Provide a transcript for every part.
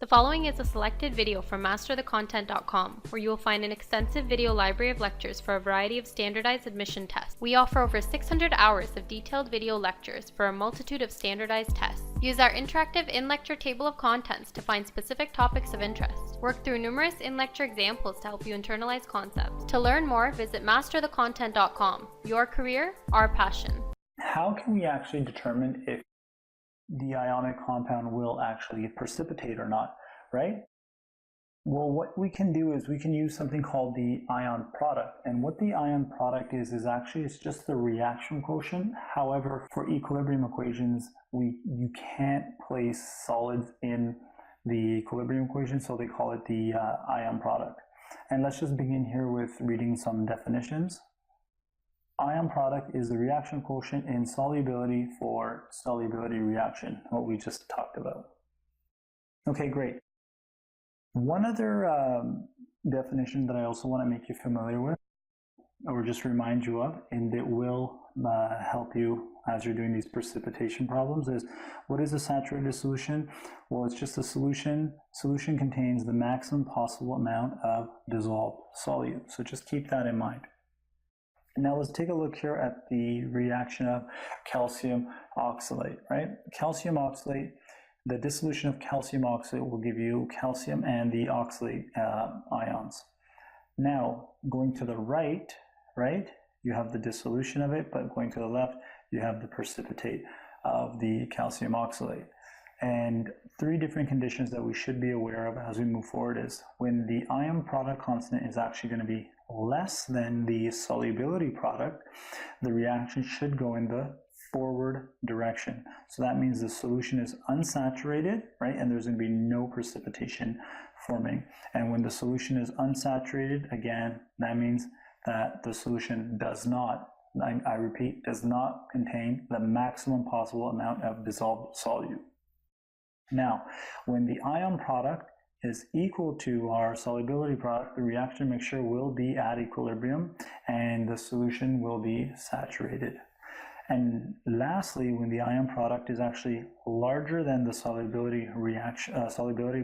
The following is a selected video from masterthecontent.com, where you will find an extensive video library of lectures for a variety of standardized admission tests. We offer over 600 hours of detailed video lectures for a multitude of standardized tests. Use our interactive in-lecture table of contents to find specific topics of interest. Work through numerous in-lecture examples to help you internalize concepts. To learn more, visit masterthecontent.com. Your career, our passion. How can we actually determine if the ionic compound will actually precipitate or not, right? Well, what we can do is we can use something called the ion product. And what the ion product is actually it's just the reaction quotient. However, for equilibrium equations, you can't place solids in the equilibrium equation, so they call it the ion product. And let's just begin here with reading some definitions. Ion product is the reaction quotient in solubility for solubility reaction, what we just talked about. Okay, great. One other definition that I also want to make you familiar with, or just remind you of, and it will help you as you're doing these precipitation problems, is what is a saturated solution? Well, it's just a solution. Solution contains the maximum possible amount of dissolved solute. So just keep that in mind. Now let's take a look here at the reaction of calcium oxalate, right? Calcium oxalate, the dissolution of calcium oxalate will give you calcium and the oxalate ions. Now, going to the right, you have the dissolution of it, but going to the left, you have the precipitate of the calcium oxalate. And three different conditions that we should be aware of as we move forward is when the ion product constant is actually going to be less than the solubility product, the reaction should go in the forward direction. So that means the solution is unsaturated, right? And there's going to be no precipitation forming. And when the solution is unsaturated, again, that means that the solution does not, I repeat, does not contain the maximum possible amount of dissolved solute. Now, when the ion product is equal to our solubility product, the reaction mixture will be at equilibrium and the solution will be saturated. And lastly, when the ion product is actually larger than the solubility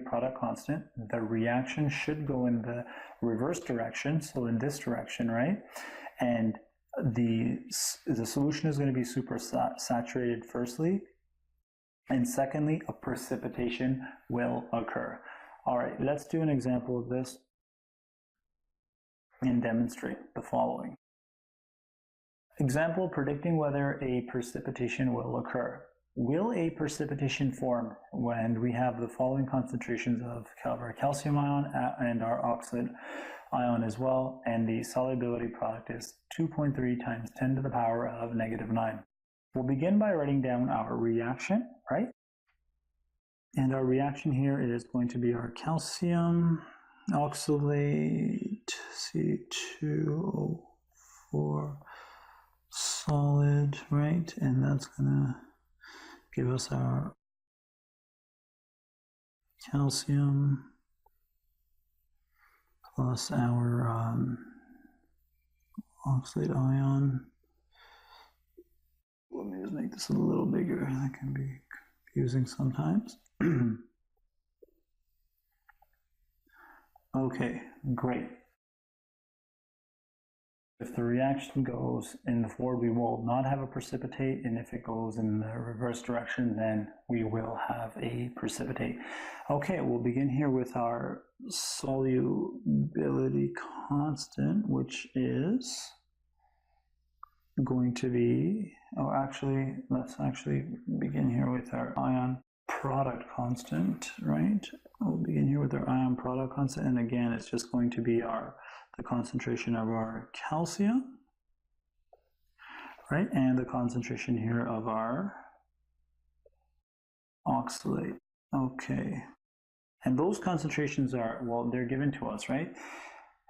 product constant, the reaction should go in the reverse direction, so in this direction, right? And the solution is going to be supersaturated firstly, and secondly, a precipitation will occur. All right, let's do an example of this and demonstrate the following. Example, predicting whether a precipitation will occur. Will a precipitation form when we have the following concentrations of our calcium ion and our oxalate ion as well, and the solubility product is 2.3 times 10 to the power of -9. We'll begin by writing down our reaction, right? And our reaction here is going to be our calcium oxalate C2O4 solid, right? And that's gonna give us our calcium plus our oxalate ion. Let me just make this a little bigger. That can be confusing sometimes. Okay, great. If the reaction goes in the forward, we will not have a precipitate, and if it goes in the reverse direction, then we will have a precipitate. Okay, we'll begin here with our solubility constant, which is going to be, let's actually begin here with our ion product constant, right? We'll begin here with our ion product constant, and again, it's just going to be the concentration of our calcium, right? And the concentration here of our oxalate. Okay. And those concentrations are, well, they're given to us, right?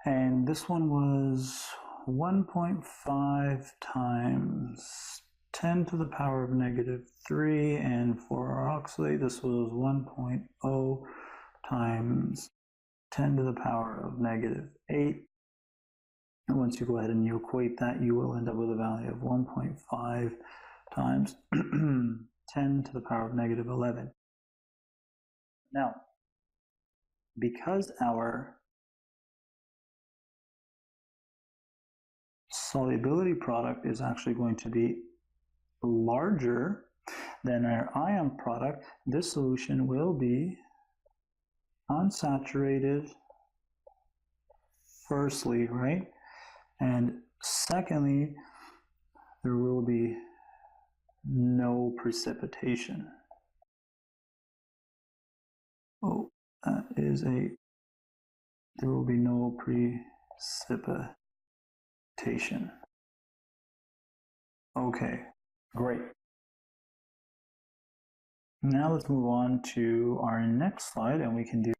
And this one was 1.5 times 10 to the power of -3, and for our oxalate, this was 1.0 times 10 to the power of -8. And once you go ahead and you equate that, you will end up with a value of 1.5 times 10 to the power of -11. Now, because our solubility product is actually going to be larger than our ion product, this solution will be unsaturated firstly, right? And secondly, there will be no precipitation. Oh, that is there will be no precipitation. Okay, great. Now let's move on to our next slide, and we can do